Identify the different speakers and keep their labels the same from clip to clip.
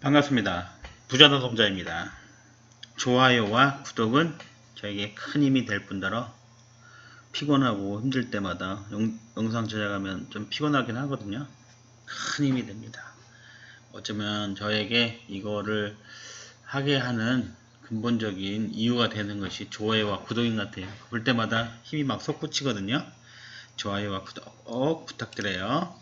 Speaker 1: 반갑습니다. 부자노동자입니다. 좋아요와 구독은 저에게 큰 힘이 될 뿐더러 피곤하고 힘들 때마다 영상 제작하면 좀 피곤하긴 하거든요. 큰 힘이 됩니다. 어쩌면 저에게 이거를 하게 하는 근본적인 이유가 되는 것이 좋아요와 구독인 것 같아요. 볼 때마다 힘이 막 솟구치거든요. 좋아요와 구독 꼭 부탁드려요.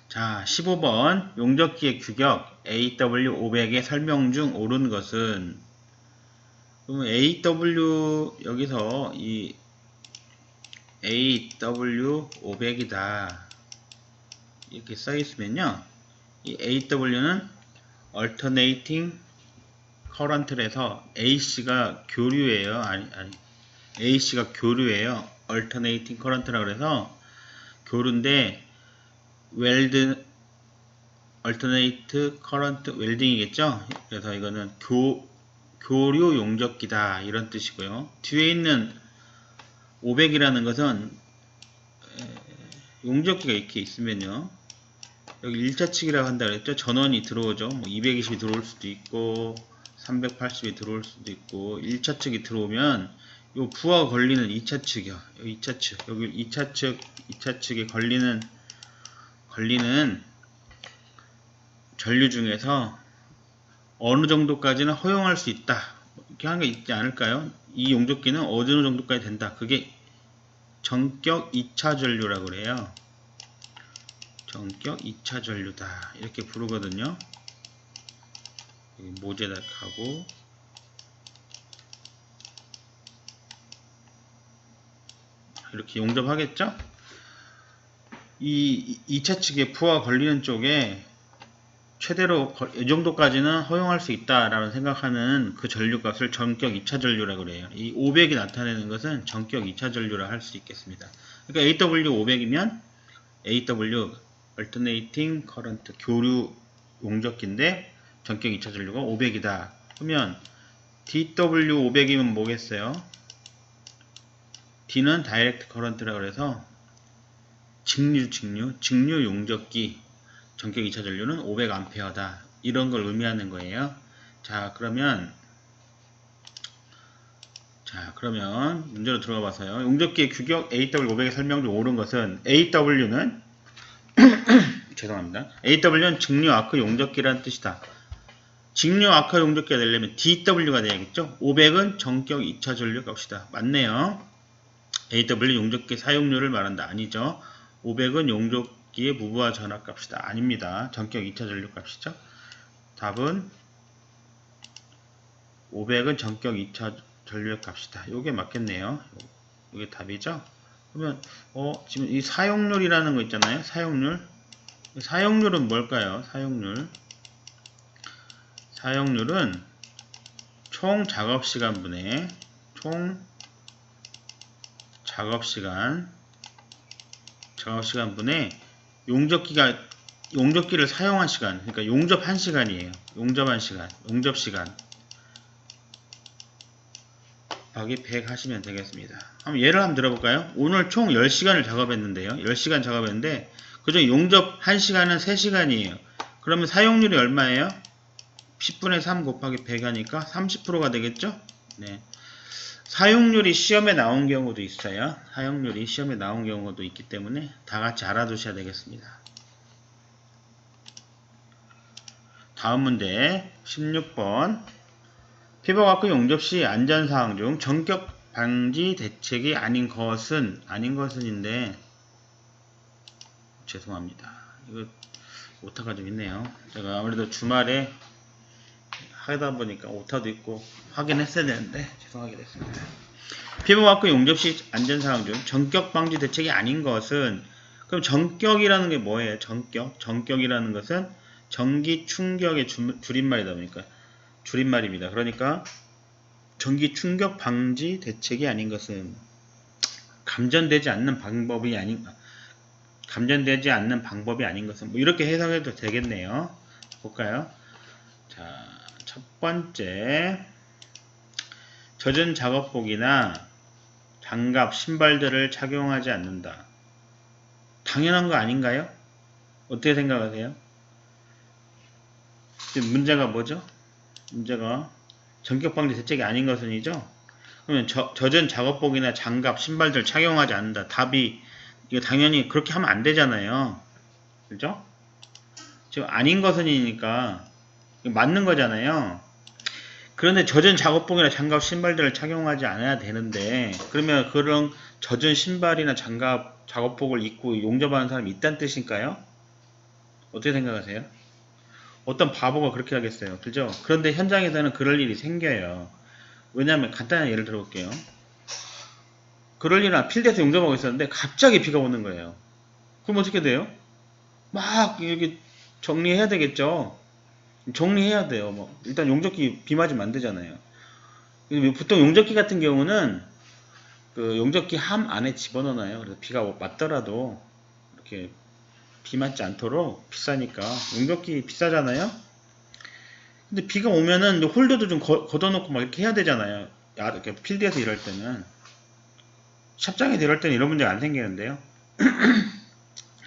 Speaker 1: 자, 15번 용접기의 규격 AW500의 설명 중 옳은 것은, 그러면 AW 여기서 이 AW500이다 이렇게 써 있으면요, 이 AW는 Alternating Current에서 AC가 교류예요. AC가 교류예요. Alternating Current라 그래서 교류인데 웰드 Alternate Current 웰딩이겠죠. 그래서 이거는 교류 용접기다 이런 뜻이고요. 뒤에 있는 500이라는 것은 용접기가 이렇게 있으면요, 여기 1차 측이라고 한다 그랬죠. 전원이 들어오죠. 뭐 220이 들어올 수도 있고 380이 들어올 수도 있고, 1차 측이 들어오면 요 부하가 걸리는 2차 측이요. 여기 2차 측, 여기 2차 측에 걸리는 전류 중에서 어느 정도까지는 허용할 수 있다 이렇게 하는 게 있지 않을까요? 이 용접기는 어느 정도까지 된다. 그게 전격 2차 전류라고 그래요. 전격 2차 전류다 이렇게 부르거든요. 모재다 하고, 이렇게 용접하겠죠? 이 2차 측에 부하가 걸리는 쪽에 최대로 이 정도까지는 허용할 수 있다라고 생각하는 그 전류값을 전격 2차 전류라고 그래요. 이 500이 나타내는 것은 전격 2차 전류라 할 수 있겠습니다. 그러니까 AW500이면 AW Alternating Current 교류 용접기인데 전격 2차 전류가 500이다. 그러면 DW500이면 뭐겠어요? D는 Direct Current라고 해서 직류 용접기 전격 2차 전류는 500A다. 이런 걸 의미하는 거예요. 자, 그러면 문제로 들어가 봐서요. 용접기의 규격 AW500의 설명 중 옳은 것은, AW는 죄송합니다. AW는 직류 아크 용접기라는 뜻이다. 직류 아크 용접기가 되려면 DW가 돼야겠죠? 500은 전격 2차 전류 값이다. 맞네요. AW 용접기 사용료를 말한다. 아니죠. 500은 용접기의 무부하 전압 값이다. 아닙니다. 전격 2차 전류 값이죠. 답은 500은 전격 2차 전류 값이다. 요게 맞겠네요. 이게 답이죠. 그러면 지금 이 사용률이라는 거 있잖아요. 사용률은 뭘까요? 사용률은 총 작업시간분의 총 작업시간분의 용접기를 사용한 시간, 그러니까 용접 1시간이에요. 용접 1시간, 용접시간 곱하기 100 하시면 되겠습니다. 예를 한번 들어볼까요? 오늘 총 10시간을 작업했는데요. 10시간 작업했는데 그중 용접 1시간은 3시간이에요. 그러면 사용률이 얼마예요? 10분의 3 곱하기 100 하니까 30%가 되겠죠? 네. 사용률이 시험에 나온 경우도 있어요. 사용률이 시험에 나온 경우도 있기 때문에 다 같이 알아두셔야 되겠습니다. 다음 문제 16번. 피부과학 용접 시 안전사항 중 전격 방지 대책이 아닌 것은인데, 죄송합니다. 이거 오타가 좀 있네요. 제가 아무래도 주말에 하다 보니까 오타도 있고 확인했어야 되는데 죄송하게 됐습니다. 피부과학 용접 시 안전사항 중 전격 방지 대책이 아닌 것은, 그럼 전격이라는 게 뭐예요? 전격이라는 것은 전기 충격의 줄임말이다 보니까 줄임말입니다. 그러니까 전기 충격 방지 대책이 아닌 것은 감전되지 않는 방법이 아닌 것은, 뭐 이렇게 해석해도 되겠네요. 볼까요? 자, 첫 번째, 젖은 작업복이나 장갑, 신발들을 착용하지 않는다. 당연한 거 아닌가요? 어떻게 생각하세요? 지금 문제가 뭐죠? 문제가 전격방지 대책이 아닌 것은이죠. 그러면 젖은 작업복이나 장갑, 신발들 착용하지 않는다. 답이 이거 당연히 그렇게 하면 안 되잖아요. 그죠? 지금 아닌 것은이니까 맞는 거잖아요. 그런데 젖은 작업복이나 장갑, 신발들을 착용하지 않아야 되는데 그러면 그런 젖은 신발이나 장갑, 작업복을 입고 용접하는 사람이 있다는 뜻일까요? 어떻게 생각하세요? 어떤 바보가 그렇게 하겠어요. 그죠? 그런데 현장에서는 그럴 일이 생겨요. 왜냐하면 간단한 예를 들어볼게요. 그럴 일은 필드에서 용접하고 있었는데 갑자기 비가 오는 거예요. 그럼 어떻게 돼요? 막 이렇게 정리해야 되겠죠. 정리해야 돼요. 뭐 일단 용접기 비 맞으면 안 되잖아요. 보통 용접기 같은 경우는 그 용접기 함 안에 집어넣어놔요. 그래서 비가 맞더라도 이렇게 비 맞지 않도록 비싸니까. 용접기 비싸잖아요. 근데 비가 오면은 홀더도 좀 걷어놓고 막 이렇게 해야 되잖아요. 이렇게 필드에서 일할 때는. 샵장에서 일할 때는 이런 문제가 안 생기는데요.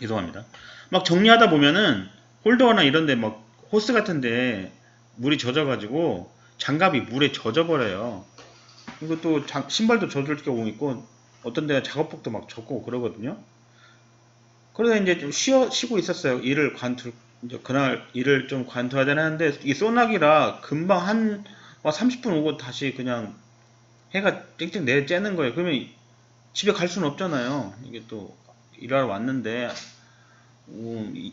Speaker 1: 죄송합니다. 막 정리하다 보면은 홀더나 이런데 막 호스 같은데 물이 젖어가지고 장갑이 물에 젖어버려요. 그리고 또 신발도 젖을 경우 있고 어떤 데가 작업복도 막 젖고 그러거든요. 그래서 이제 좀 쉬고 있었어요. 이제 그날 일을 좀 관둬야 되나 하는데 이 소나기라 금방 한 30분 오고 다시 그냥 해가 쨍쨍 내쬐는 거예요. 그러면 집에 갈 수는 없잖아요. 이게 또 일하러 왔는데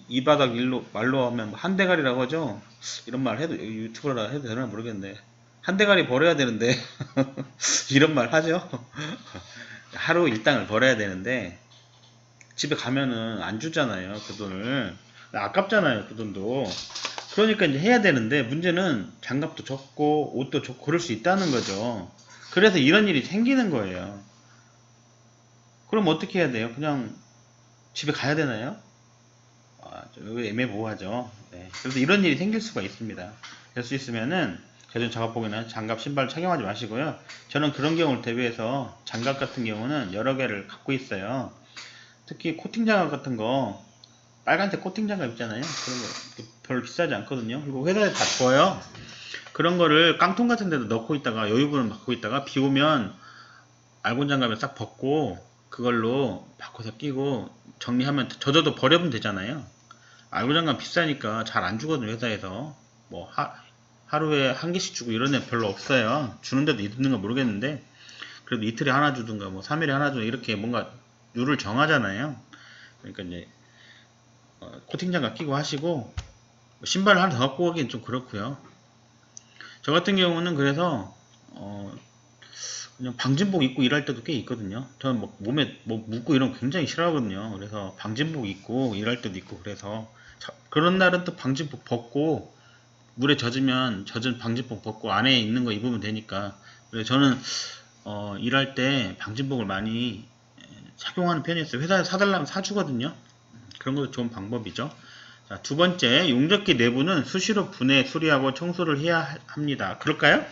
Speaker 1: 이 바닥 말로 하면 한 대가리라고 하죠. 이런 말 해도 유튜브라 해도 되나 모르겠는데 한 대가리 벌어야 되는데 이런 말 하죠. 하루 일당을 벌어야 되는데 집에 가면은 안 주잖아요. 그 돈을 아깝잖아요. 그 돈도. 그러니까 이제 해야 되는데 문제는 장갑도 젖고 옷도 젖고 그럴 수 있다는 거죠. 그래서 이런 일이 생기는 거예요. 그럼 어떻게 해야 돼요? 그냥 집에 가야 되나요? 좀 애매모호하죠. 네. 그래서 이런 일이 생길 수가 있습니다. 될 수 있으면은 젖은 작업복이나 장갑, 신발 착용하지 마시고요. 저는 그런 경우를 대비해서 장갑 같은 경우는 여러 개를 갖고 있어요. 특히 코팅 장갑 같은 거 빨간색 코팅 장갑 있잖아요. 그런 거 별로 비싸지 않거든요. 그리고 회사에 다 줘요. 그런 거를 깡통 같은 데도 넣고 있다가 여유분을 갖고 있다가 비 오면 알곤 장갑을 싹 벗고 그걸로 바꿔서 끼고 정리하면 젖어도 버려면 되잖아요. 알고 장갑 비싸니까 잘 안 주거든요. 회사에서 뭐 하루에 한 개씩 주고 이런 애 별로 없어요. 주는 데도 있는 거 모르겠는데 그래도 이틀에 하나 주든가 뭐 3일에 하나 주든가 이렇게 뭔가 룰을 정하잖아요. 그러니까 이제 코팅 장갑 끼고 하시고 신발을 하나 더 갖고 가기엔 좀 그렇고요. 저 같은 경우는 그래서 그냥 방진복 입고 일할 때도 꽤 있거든요. 저는 뭐 몸에 뭐 묻고 이런 거 굉장히 싫어하거든요. 그래서 방진복 입고 일할 때도 있고 그래서 그런 날은 또 방진복 벗고 물에 젖으면 젖은 방진복 벗고 안에 있는 거 입으면 되니까. 그래서 저는 일할 때 방진복을 많이 착용하는 편이었어요. 회사에 사달라면 사주거든요. 그런 것도 좋은 방법이죠. 자, 두 번째, 용접기 내부는 수시로 분해, 수리하고 청소를 해야 합니다. 그럴까요?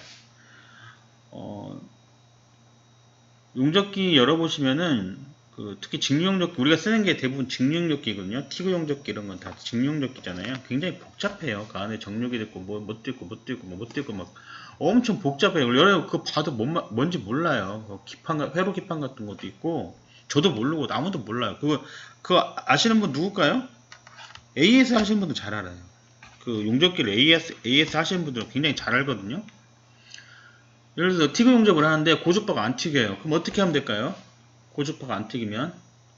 Speaker 1: 용접기 열어보시면은 특히 직류용접기 우리가 쓰는 게 대부분 직류용접기거든요. 티구 용접기 이런 건 다 직류용접기잖아요. 굉장히 복잡해요. 그 안에 정육이 있고 뭣도 있고 뭣도 있고 뭣도 있고 막 엄청 복잡해요. 여러분 그거 봐도 뭔지 몰라요. 회로 기판 같은 것도 있고 저도 모르고 아무도 몰라요. 그거 아시는 분 누굴까요? AS 하시는 분들 잘 알아요. 그 용접기를 AS 하시는 분들은 굉장히 잘 알거든요. 예를 들어서 티그 용접을 하는데 고주파가 안 튀겨요. 그럼 어떻게 하면 될까요? 고주파가 안 튀기면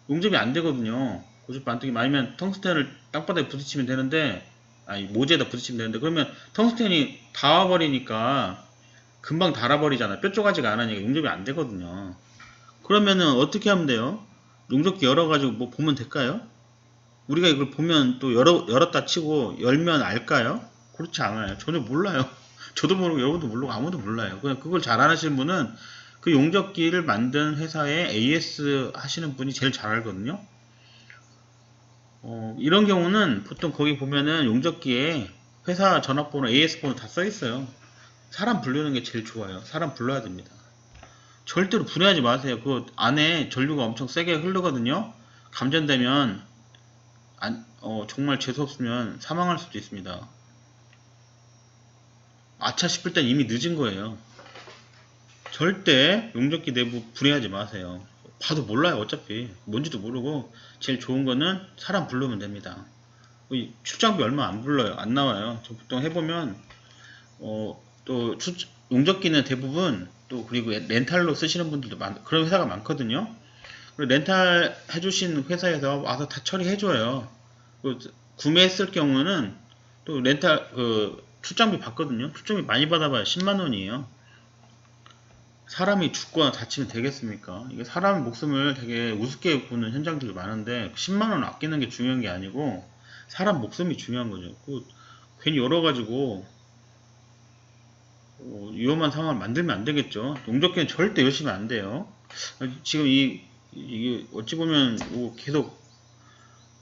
Speaker 1: 용접이 안 되거든요. 고주파 안 튀기면 아니면 텅스텐을 땅바닥에 부딪히면 되는데 모재에다 부딪히면 되는데 그러면 텅스텐이 닿아버리니까 금방 닳아버리잖아요. 뾰족하지가 않으니까 용접이 안 되거든요. 그러면은 어떻게 하면 돼요? 용접기 열어가지고 뭐 보면 될까요? 우리가 이걸 보면 또 열었다 치고 열면 알까요? 그렇지 않아요. 전혀 몰라요. 저도 모르고 여러분도 모르고 아무도 몰라요. 그냥 그걸 잘 아시는 분은 그 용접기를 만든 회사에 AS 하시는 분이 제일 잘 알거든요. 이런 경우는 보통 거기 보면은 용접기에 회사 전화번호, AS 번호 다 써 있어요. 사람 부르는 게 제일 좋아요. 사람 불러야 됩니다. 절대로 분해하지 마세요. 그 안에 전류가 엄청 세게 흐르거든요. 감전되면 정말 재수없으면 사망할 수도 있습니다. 아차 싶을 땐 이미 늦은 거예요. 절대 용접기 내부 분해하지 마세요. 봐도 몰라요. 어차피 뭔지도 모르고 제일 좋은 거는 사람 부르면 됩니다. 출장비 얼마 안 불러요. 안 나와요. 저 보통 해보면 또 용접기는 대부분 또 그리고 렌탈로 쓰시는 분들도 그런 회사가 많거든요. 그리고 렌탈 해주신 회사에서 와서 다 처리해줘요. 구매했을 경우는 또 렌탈 출장비 받거든요. 출장비 많이 받아봐야 10만 원이에요. 사람이 죽거나 다치면 되겠습니까? 이게 사람 목숨을 되게 우습게 보는 현장들이 많은데 10만 원 아끼는 게 중요한 게 아니고 사람 목숨이 중요한 거죠. 괜히 열어가지고 위험한 상황을 만들면 안 되겠죠. 용접기는 절대 열시면 안 돼요. 지금 이게 어찌 보면 계속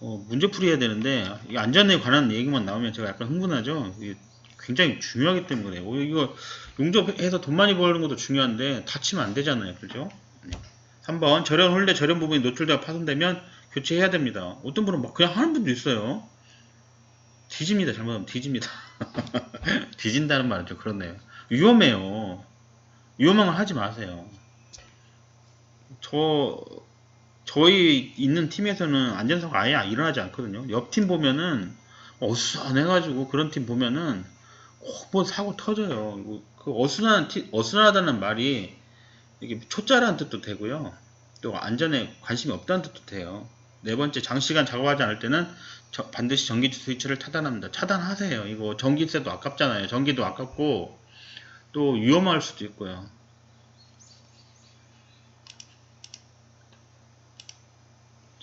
Speaker 1: 문제풀이 해야 되는데 이 안전에 관한 얘기만 나오면 제가 약간 흥분하죠. 이게 굉장히 중요하기 때문에 그래요. 이거 용접해서 돈 많이 버는 것도 중요한데 다치면 안 되잖아요. 그죠? 3번 절연 홀대 절연 부분이 노출되어 파손되면 교체해야 됩니다. 어떤 분은 막 그냥 하는 분도 있어요. 뒤집니다. 잘못하면 뒤집니다. 뒤진다는 말은 좀 그렇네요. 위험해요. 위험한 건 하지 마세요. 저희 있는 팀에서는 안전사고가 아예 일어나지 않거든요. 옆 팀 보면은 어수선해가지고 그런 팀 보면은 꼭 뭐 사고 터져요. 그 어수선하다는 말이 이게 초짜라는 뜻도 되고요. 또 안전에 관심이 없다는 뜻도 돼요. 네 번째, 장시간 작업하지 않을 때는 반드시 전기 스위치를 차단합니다. 차단하세요. 이거 전기세도 아깝잖아요. 전기도 아깝고 또 위험할 수도 있고요.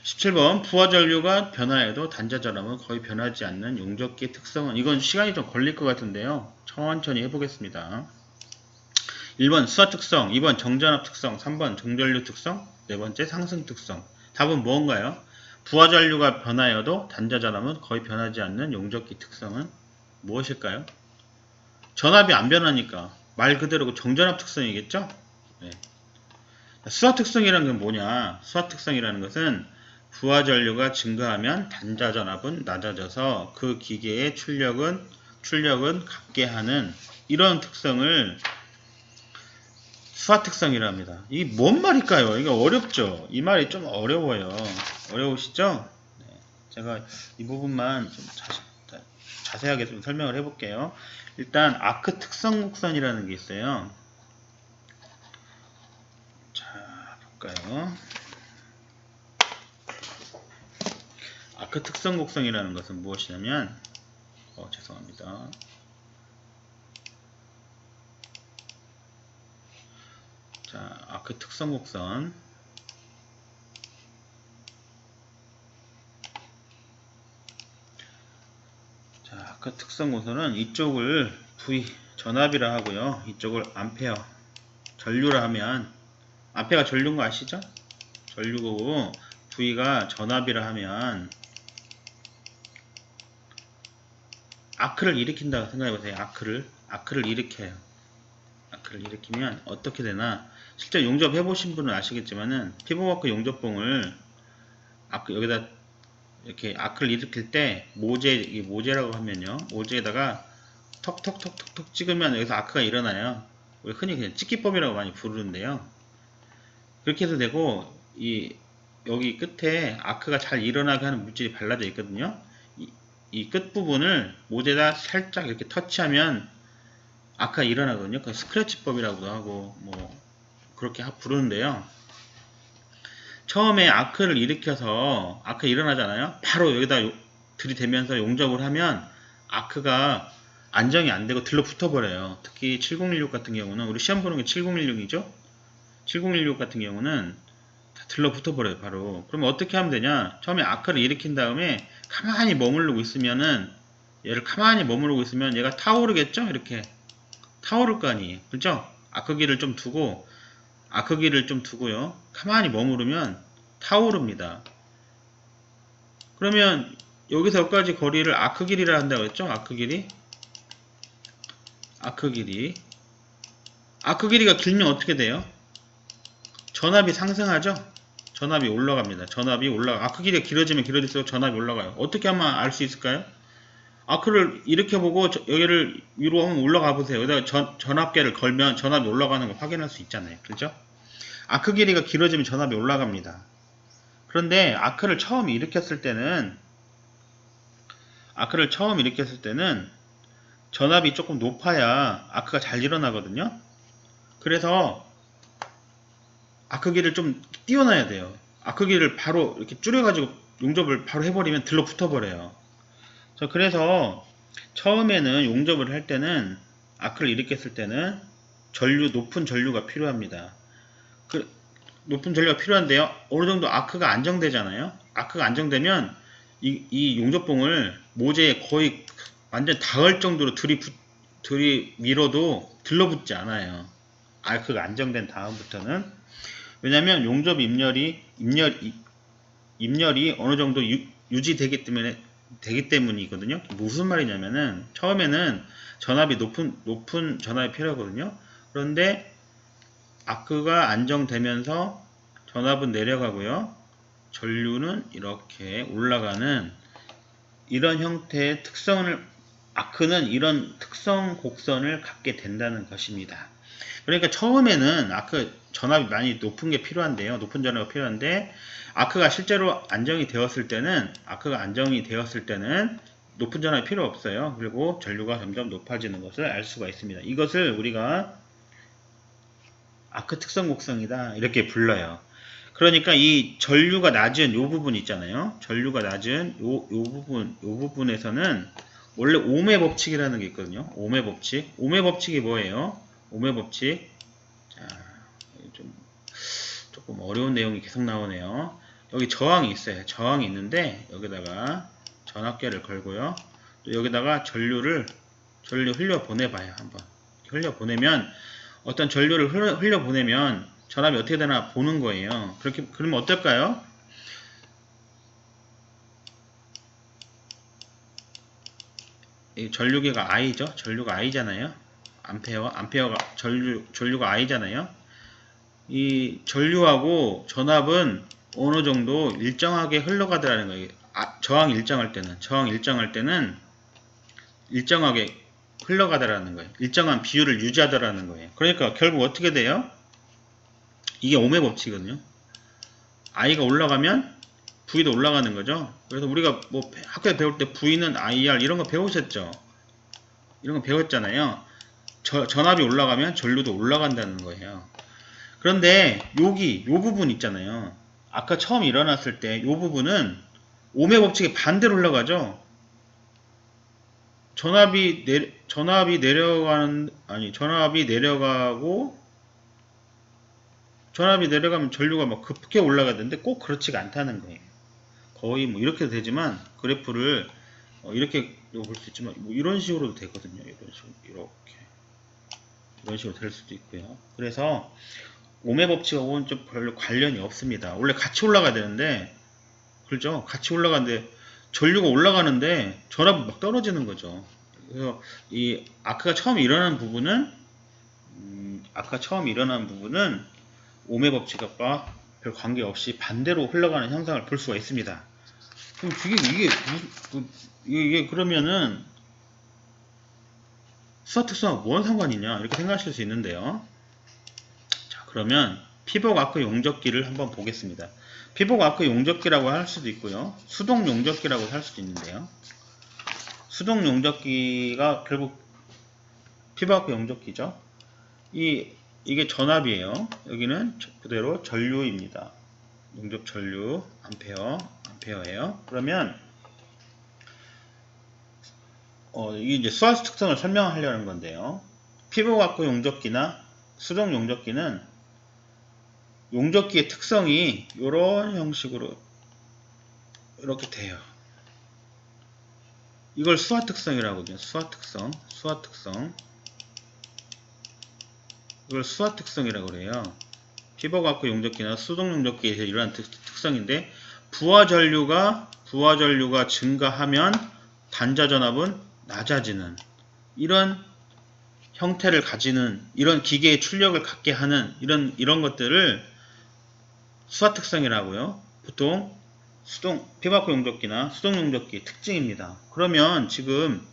Speaker 1: 17번 부하전류가 변화해도 단자전압은 거의 변하지 않는 용접기의 특성은, 이건 시간이 좀 걸릴 것 같은데요. 천천히 해보겠습니다. 1번 수화 특성, 2번 정전압 특성, 3번 정전류 특성, 4번째 상승 특성. 답은 뭔가요? 부하전류가 변하여도 단자전압은 거의 변하지 않는 용접기 특성은 무엇일까요? 전압이 안 변하니까 말 그대로 정전압 특성이겠죠? 네. 수화 특성이라는 건 뭐냐? 수화 특성이라는 것은 부하전류가 증가하면 단자전압은 낮아져서 그 기계의 출력은 같게 하는 이런 특성을 수화 특성이라 합니다. 이게 뭔 말일까요? 이게 어렵죠? 이 말이 좀 어려워요. 어려우시죠? 네. 제가 이 부분만 좀 자세하게 좀 설명을 해볼게요. 일단 아크 특성 곡선이라는 게 있어요. 자, 볼까요? 아크 특성 곡선이라는 것은 무엇이냐면, 죄송합니다. 자, 아크 특성 곡선. 자, 아크 특성 곡선은 이쪽을 V 전압이라 하고요. 이쪽을 암페어 전류라 하면, 암페어가 전류인 거 아시죠? 전류고 V가 전압이라 하면 아크를 일으킨다고 생각해보세요. 아크를 일으켜요. 아크를 일으키면 어떻게 되나, 실제 용접 해보신 분은 아시겠지만은 피부마크 용접봉을 여기다 이렇게 아크를 일으킬 때 모재라고 하면요, 모재에다가 턱턱턱턱턱 찍으면 여기서 아크가 일어나요. 우리 흔히 그냥 찍기법이라고 많이 부르는데요. 그렇게 해도 되고, 여기 끝에 아크가 잘 일어나게 하는 물질이 발라져 있거든요. 이 끝부분을 모재에다 살짝 이렇게 터치하면 아크가 일어나거든요. 그 스크래치법이라고도 하고 뭐 그렇게 부르는데요. 처음에 아크를 일으켜서 아크 일어나잖아요. 바로 여기다 들이대면서 용접을 하면 아크가 안정이 안 되고 들러붙어 버려요. 특히 7016 같은 경우는, 우리 시험 보는 게 7016이죠. 7016 같은 경우는 다 들러붙어 버려요. 바로. 그러면 어떻게 하면 되냐? 처음에 아크를 일으킨 다음에 가만히 머무르고 있으면은, 얘를 가만히 머무르고 있으면 얘가 타오르겠죠? 이렇게 타오를 거 아니에요. 그죠? 아크기를 좀 두고요. 가만히 머무르면 타오릅니다. 그러면 여기서 여기까지 거리를 아크 길이라 한다고 했죠? 아크 길이가 길면 어떻게 돼요? 전압이 상승하죠? 전압이 올라갑니다. 아크 길이가 길어지면 길어질수록 전압이 올라가요. 어떻게 하면 알 수 있을까요? 아크를 이렇게 보고 여기를 위로 한번 올라가 보세요. 여기다가 전압계를 걸면 전압이 올라가는 거 확인할 수 있잖아요. 그렇죠? 아크 길이가 길어지면 전압이 올라갑니다. 그런데 아크를 처음 일으켰을 때는 전압이 조금 높아야 아크가 잘 일어나거든요. 그래서 아크 길이를 좀 띄워놔야 돼요. 아크 길이를 바로 이렇게 줄여가지고 용접을 바로 해버리면 들러붙어 버려요. 그래서 처음에는 용접을 할 때는 아크를 일으켰을 때는 높은 전류가 필요합니다. 높은 전류가 필요한데요. 어느 정도 아크가 안정되잖아요. 아크가 안정되면 이 용접봉을 모재에 거의 완전 닿을 정도로 들이밀어도 들러붙지 않아요. 아크가 안정된 다음부터는. 왜냐면 용접 입열이 어느 정도 유지되기 때문이거든요. 무슨 말이냐면은 처음에는 전압이 높은 전압이 필요하거든요. 그런데 아크가 안정되면서 전압은 내려가고요. 전류는 이렇게 올라가는 이런 형태의 아크는 이런 특성 곡선을 갖게 된다는 것입니다. 그러니까 처음에는 전압이 많이 높은 게 필요한데요. 높은 전압이 필요한데 아크가 실제로 안정이 되었을 때는 높은 전압이 필요 없어요. 그리고 전류가 점점 높아지는 것을 알 수가 있습니다. 이것을 우리가 아크 특성 곡선이다 이렇게 불러요. 그러니까 이 전류가 낮은 요 부분 있잖아요. 전류가 낮은 요 부분에서는 원래 오음의 법칙이라는 게 있거든요. 오음의 법칙. 오음의 법칙이 뭐예요? 오음의 법칙. 자, 조금 어려운 내용이 계속 나오네요. 여기 저항이 있어요. 저항이 있는데 여기다가 전압계를 걸고요. 또 여기다가 전류 흘려 보내봐요. 한번 흘려 보내면 어떤 전류를 흘려 보내면 전압이 어떻게 되나 보는 거예요. 그러면 어떨까요? 이 전류계가 I죠. 전류가 I잖아요. 암페어가 전류가 I잖아요. 이 전류하고 전압은 어느 정도 일정하게 흘러가더라는 거예요. 저항 일정할 때는 일정하게 흘러가더라는 거예요. 일정한 비율을 유지하더라는 거예요. 그러니까 결국 어떻게 돼요? 이게 오음의 법칙이거든요. I가 올라가면 V도 올라가는 거죠. 그래서 우리가 뭐 학교에 배울 때 V는 IR 이런 거 배우셨죠? 이런 거 배웠잖아요. 전압이 올라가면 전류도 올라간다는 거예요. 그런데 요 부분 있잖아요. 아까 처음 일어났을 때 요 부분은 오음의 법칙에 반대로 흘러가죠. 전압이 내려가면 전류가 막 급게 올라가던데 꼭 그렇지가 않다는 거예요. 거의 뭐 이렇게 되지만 그래프를 이렇게 볼 수 있지만 뭐 이런 식으로도 되거든요. 이런 식으로 될 수도 있고요. 그래서 오음의 법칙하고는 좀 별로 관련이 없습니다. 원래 같이 올라가야 되는데, 그렇죠? 같이 올라가는데 전류가 올라가는데 전압이 막 떨어지는 거죠. 그래서 이 아크가 처음 일어난 부분은 오음의 법칙과 별 관계없이 반대로 흘러가는 현상을 볼 수가 있습니다. 그럼 이게 그러면은 수화 특성하고 뭔 상관이냐 이렇게 생각하실 수 있는데요. 자, 그러면 피복 아크 용접기를 한번 보겠습니다. 피복 아크 용접기라고 할 수도 있고요. 수동 용접기라고 할 수도 있는데요. 수동 용접기가 결국 피복 아크 용접기죠. 이게 전압이에요. 여기는 그대로 전류입니다. 용접 전류 암페어예요. 그러면 이게 이제 수화 특성을 설명하려는 건데요. 피복 아크 용접기나 수동 용접기는 용접기의 특성이 이런 형식으로 이렇게 돼요. 이걸 수화 특성이라고 하거든요. 수화 특성. 이걸 수화 특성이라고 그래요. 피복 아크 용접기나 수동 용접기에서 일어나는 특성인데 부하 전류가 증가하면 단자 전압은 낮아지는 이런 형태를 가지는 이런 기계의 출력을 갖게 하는 이런 것들을 수화 특성이라고요. 보통 수동 피부아쿠 용접기나 수동 용접기 특징입니다. 그러면 지금